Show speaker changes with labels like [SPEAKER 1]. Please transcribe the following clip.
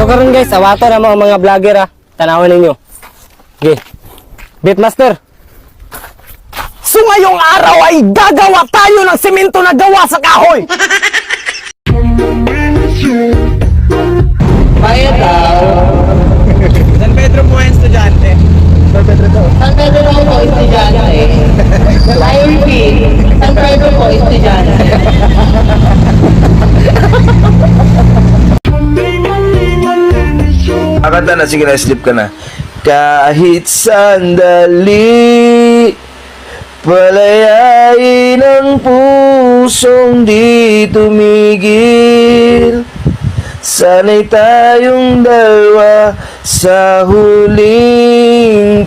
[SPEAKER 1] karon guys, awato na mga vlogger ha. Tanawin ninyo. Okay. Beatmaster.
[SPEAKER 2] So ngayong araw ay gagawa tayo ng semento na gawa sa kahoy.
[SPEAKER 3] Bayad daw.
[SPEAKER 2] San Pedro po yung estudyante.
[SPEAKER 3] San Pedro daw po, estudyante. IRP, San Pedro po, estudyante.
[SPEAKER 4] Akanta na, sige na, sleep ka na. Kahit sandali, palayain ang pusong di tumigil. Sana'y tayong dalawa sa huling